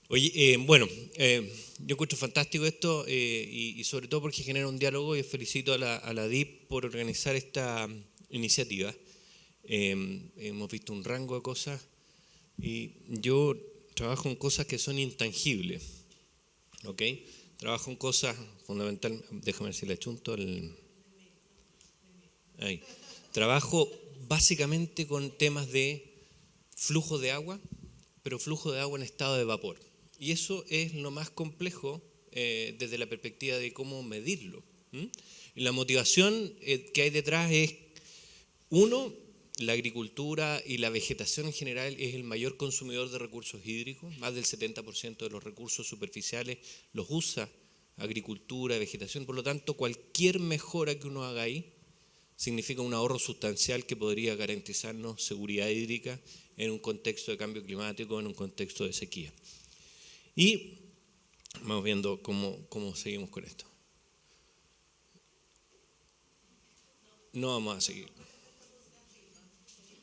Oye, yo encuentro fantástico esto y sobre todo porque genera un diálogo y felicito a la DIP por organizar esta iniciativa. Hemos visto un rango de cosas y yo trabajo en cosas que son intangibles, ¿ok? Trabajo en cosas fundamentales, déjame ver si le achunto ahí. Trabajo básicamente con temas de flujo de agua, pero flujo de agua en estado de vapor. Y eso es lo más complejo desde la perspectiva de cómo medirlo. ¿Mm? Y la motivación que hay detrás es, uno, la agricultura y la vegetación en general es el mayor consumidor de recursos hídricos, más del 70% de los recursos superficiales los usa agricultura, vegetación, por lo tanto cualquier mejora que uno haga ahí significa un ahorro sustancial que podría garantizarnos seguridad hídrica en un contexto de cambio climático, en un contexto de sequía. Y vamos viendo cómo seguimos con esto. No vamos a seguir.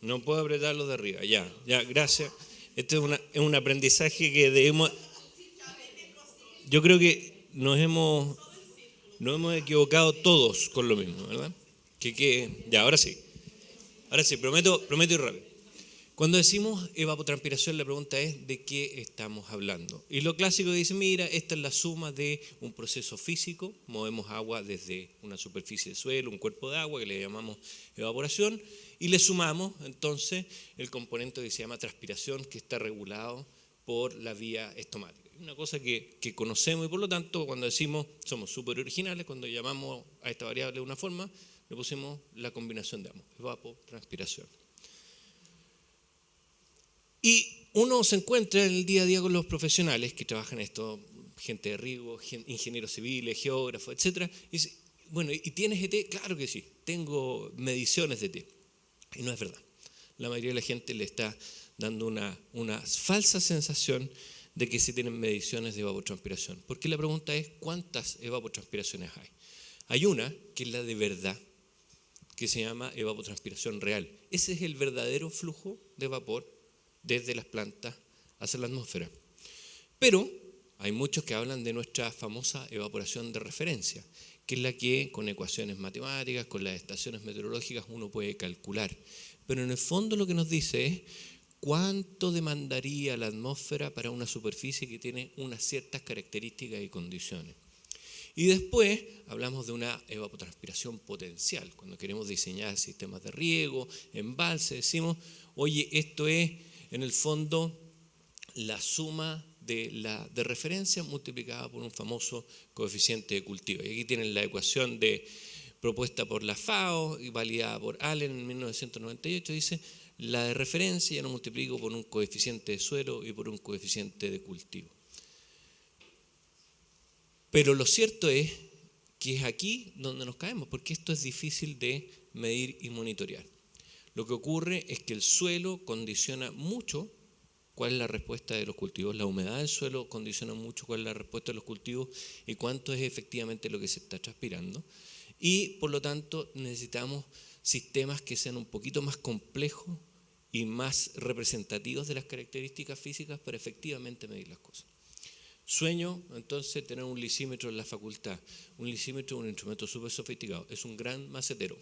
No puedo apretarlo de arriba. Ya, gracias. Este es un aprendizaje que debemos. Yo creo que nos hemos equivocado todos con lo mismo, ¿verdad? Ya, ahora sí. Ahora sí, prometo ir rápido. Cuando decimos evapotranspiración, la pregunta es ¿de qué estamos hablando? Y lo clásico dice, mira, esta es la suma de un proceso físico, movemos agua desde una superficie de suelo, un cuerpo de agua que le llamamos evaporación, y le sumamos entonces el componente que se llama transpiración, que está regulado por la vía estomática. Una cosa que conocemos y por lo tanto cuando decimos somos súper originales, cuando llamamos a esta variable de una forma, le pusimos la combinación de ambos, evapotranspiración. Y uno se encuentra en el día a día con los profesionales que trabajan esto, gente de riego, ingenieros civiles, geógrafos, etc. Y dice, bueno, ¿y tienes ET? Claro que sí, tengo mediciones de ET. Y no es verdad. La mayoría de la gente le está dando una falsa sensación de que sí tienen mediciones de evapotranspiración. Porque la pregunta es, ¿cuántas evapotranspiraciones hay? Hay una, que es la de verdad, que se llama evapotranspiración real. Ese es el verdadero flujo de vapor desde las plantas hacia la atmósfera. Pero hay muchos que hablan de nuestra famosa evaporación de referencia, que es la que con ecuaciones matemáticas, con las estaciones meteorológicas uno puede calcular. Pero en el fondo lo que nos dice es cuánto demandaría la atmósfera para una superficie que tiene unas ciertas características y condiciones. Y después hablamos de una evapotranspiración potencial. Cuando queremos diseñar sistemas de riego, embalse, decimos, oye, esto es en el fondo la suma de referencia multiplicada por un famoso coeficiente de cultivo. Y aquí tienen la ecuación propuesta por la FAO y validada por Allen en 1998. Dice, la de referencia ya lo multiplico por un coeficiente de suelo y por un coeficiente de cultivo. Pero lo cierto es que es aquí donde nos caemos, porque esto es difícil de medir y monitorear. Lo que ocurre es que el suelo condiciona mucho cuál es la respuesta de los cultivos, la humedad del suelo condiciona mucho cuál es la respuesta de los cultivos y cuánto es efectivamente lo que se está transpirando. Y por lo tanto necesitamos sistemas que sean un poquito más complejos y más representativos de las características físicas para efectivamente medir las cosas. Sueño, entonces, tener un lisímetro en la facultad. Un lisímetro es un instrumento súper sofisticado, es un gran macetero.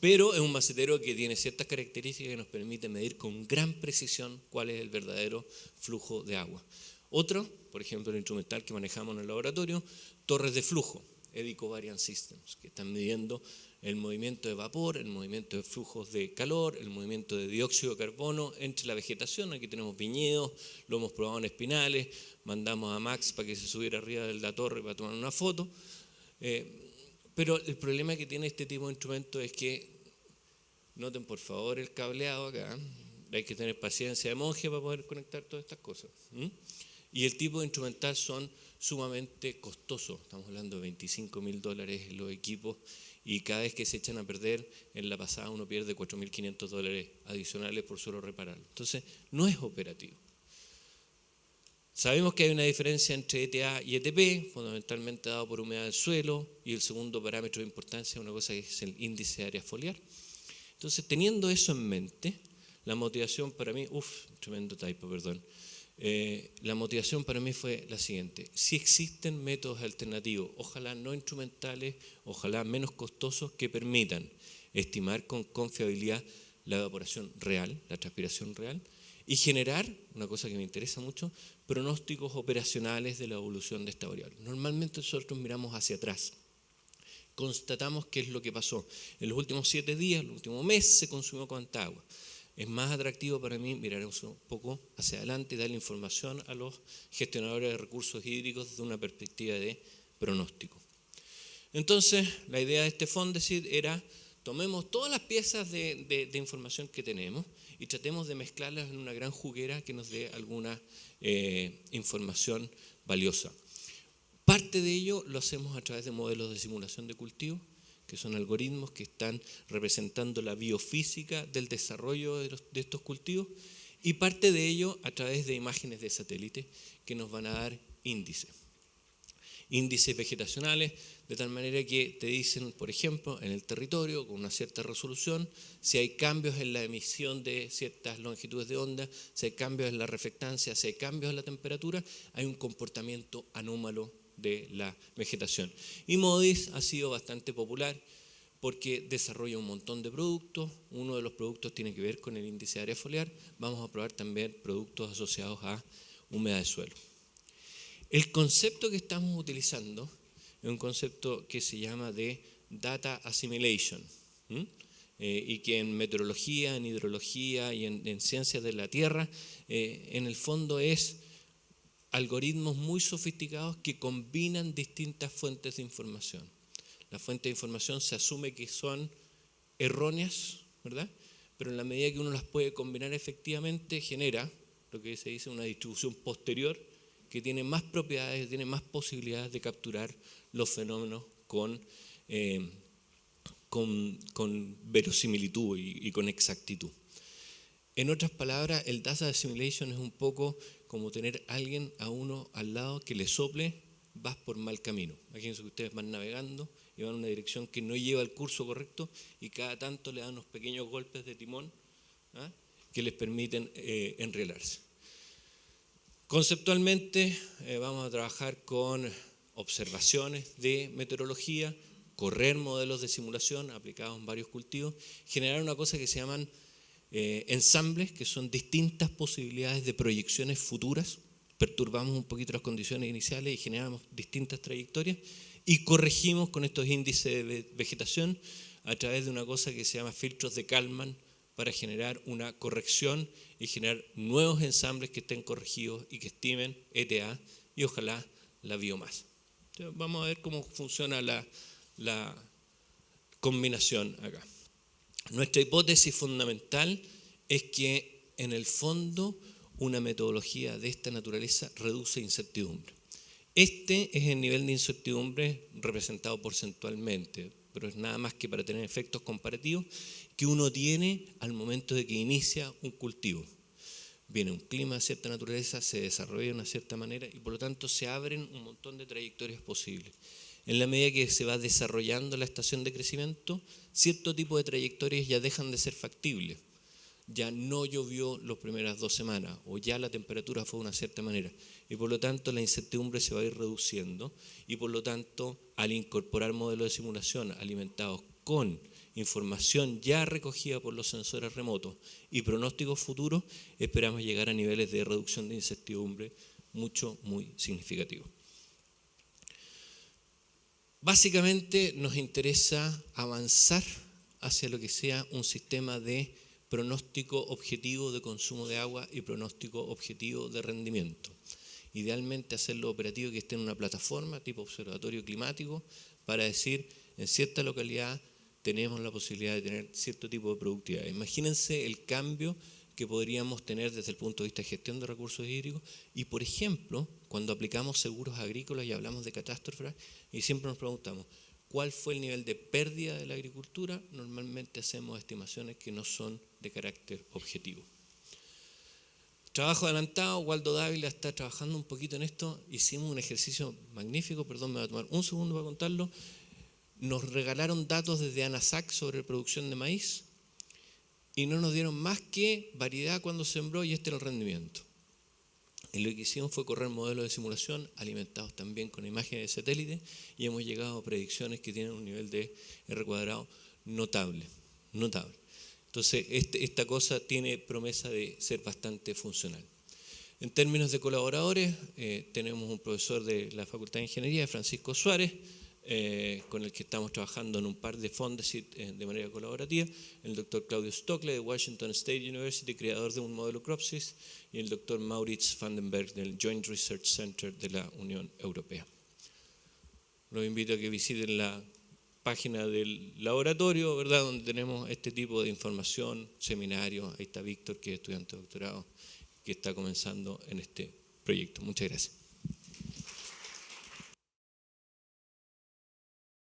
Pero es un macetero que tiene ciertas características que nos permite medir con gran precisión cuál es el verdadero flujo de agua. Otro, por ejemplo, el instrumental que manejamos en el laboratorio, torres de flujo, eddy covariant systems, que están midiendo el movimiento de vapor, el movimiento de flujos de calor, el movimiento de dióxido de carbono entre la vegetación. Aquí tenemos viñedos, lo hemos probado en espinales, mandamos a Max para que se subiera arriba de la torre para tomar una foto. Pero el problema que tiene este tipo de instrumento es que, noten por favor el cableado acá, hay que tener paciencia de monje para poder conectar todas estas cosas. Y el tipo de instrumental son sumamente costosos, estamos hablando de $25.000 en los equipos y cada vez que se echan a perder, en la pasada uno pierde $4.500 adicionales por solo repararlo. Entonces no es operativo. Sabemos que hay una diferencia entre ETA y ETP, fundamentalmente dado por humedad del suelo, y el segundo parámetro de importancia es una cosa que es el índice de área foliar. Entonces, teniendo eso en mente, la motivación para mí, tremendo typo, perdón, la motivación para mí fue la siguiente: si existen métodos alternativos, ojalá no instrumentales, ojalá menos costosos, que permitan estimar con confiabilidad la evaporación real, la transpiración real, y generar, una cosa que me interesa mucho, pronósticos operacionales de la evolución de esta variable. Normalmente nosotros miramos hacia atrás, constatamos qué es lo que pasó. En los últimos 7 días, el último mes, se consumió cuánta agua. Es más atractivo para mí mirar un poco hacia adelante y darle información a los gestionadores de recursos hídricos desde una perspectiva de pronóstico. Entonces, la idea de este Fondesit era: tomemos todas las piezas de información que tenemos y tratemos de mezclarlas en una gran juguera que nos dé alguna información valiosa. Parte de ello lo hacemos a través de modelos de simulación de cultivo, que son algoritmos que están representando la biofísica del desarrollo de estos cultivos, y parte de ello a través de imágenes de satélite que nos van a dar índices vegetacionales, de tal manera que te dicen, por ejemplo, en el territorio, con una cierta resolución, si hay cambios en la emisión de ciertas longitudes de onda, si hay cambios en la reflectancia, si hay cambios en la temperatura, hay un comportamiento anómalo de la vegetación. Y MODIS ha sido bastante popular porque desarrolla un montón de productos. Uno de los productos tiene que ver con el índice de área foliar. Vamos a probar también productos asociados a humedad de suelo. El concepto que estamos utilizando es un concepto que se llama de data assimilation, y que en meteorología, en hidrología y en ciencias de la tierra, en el fondo es algoritmos muy sofisticados que combinan distintas fuentes de información. Las fuentes de información se asume que son erróneas, ¿verdad? Pero en la medida que uno las puede combinar efectivamente, genera lo que se dice una distribución posterior que tiene más propiedades, tiene más posibilidades de capturar los fenómenos con verosimilitud y con exactitud. En otras palabras, el data assimilation es un poco como tener a alguien a uno al lado que le sople: vas por mal camino. Imagínense que ustedes van navegando y van en una dirección que no lleva el curso correcto, y cada tanto le dan unos pequeños golpes de timón que les permiten enrielarse. Conceptualmente vamos a trabajar con observaciones de meteorología, correr modelos de simulación aplicados en varios cultivos, generar una cosa que se llaman ensambles, que son distintas posibilidades de proyecciones futuras. Perturbamos un poquito las condiciones iniciales y generamos distintas trayectorias, y corregimos con estos índices de vegetación a través de una cosa que se llama filtros de Kalman, para generar una corrección y generar nuevos ensambles que estén corregidos y que estimen ETA y ojalá la biomasa. Entonces, vamos a ver cómo funciona la combinación acá. Nuestra hipótesis fundamental es que en el fondo una metodología de esta naturaleza reduce incertidumbre. Este es el nivel de incertidumbre representado porcentualmente, pero es nada más que para tener efectos comparativos que uno tiene al momento de que inicia un cultivo. Viene un clima de cierta naturaleza, se desarrolla de una cierta manera y por lo tanto se abren un montón de trayectorias posibles. En la medida que se va desarrollando la estación de crecimiento, cierto tipo de trayectorias ya dejan de ser factibles. Ya no llovió las primeras 2 semanas o ya la temperatura fue de una cierta manera y por lo tanto la incertidumbre se va a ir reduciendo, y por lo tanto al incorporar modelos de simulación alimentados con información ya recogida por los sensores remotos y pronósticos futuros, esperamos llegar a niveles de reducción de incertidumbre muy significativos. Básicamente nos interesa avanzar hacia lo que sea un sistema de pronóstico objetivo de consumo de agua y pronóstico objetivo de rendimiento. Idealmente hacerlo operativo, que esté en una plataforma tipo observatorio climático, para decir en cierta localidad tenemos la posibilidad de tener cierto tipo de productividad. Imagínense el cambio que podríamos tener desde el punto de vista de gestión de recursos hídricos y, por ejemplo, cuando aplicamos seguros agrícolas y hablamos de catástrofes, y siempre nos preguntamos ¿cuál fue el nivel de pérdida de la agricultura? Normalmente hacemos estimaciones que no son de carácter objetivo. Trabajo adelantado, Waldo Dávila está trabajando un poquito en esto. Hicimos un ejercicio magnífico, perdón, me va a tomar un segundo para contarlo. Nos regalaron datos desde ANASAC sobre producción de maíz y no nos dieron más que variedad cuando sembró y el rendimiento. Y lo que hicimos fue correr modelos de simulación alimentados también con imágenes de satélite y hemos llegado a predicciones que tienen un nivel de R cuadrado notable. Entonces, esta cosa tiene promesa de ser bastante funcional. En términos de colaboradores, tenemos un profesor de la Facultad de Ingeniería, Francisco Suárez, con el que estamos trabajando en un par de fondos de manera colaborativa, el doctor Claudio Stokle de Washington State University, creador de un modelo CropSys, y el doctor Maurits Vandenberg del Joint Research Center de la Unión Europea. Los invito a que visiten la página del laboratorio, ¿verdad?, donde tenemos este tipo de información, seminarios. Ahí está Víctor, que es estudiante de doctorado, que está comenzando en este proyecto. Muchas gracias.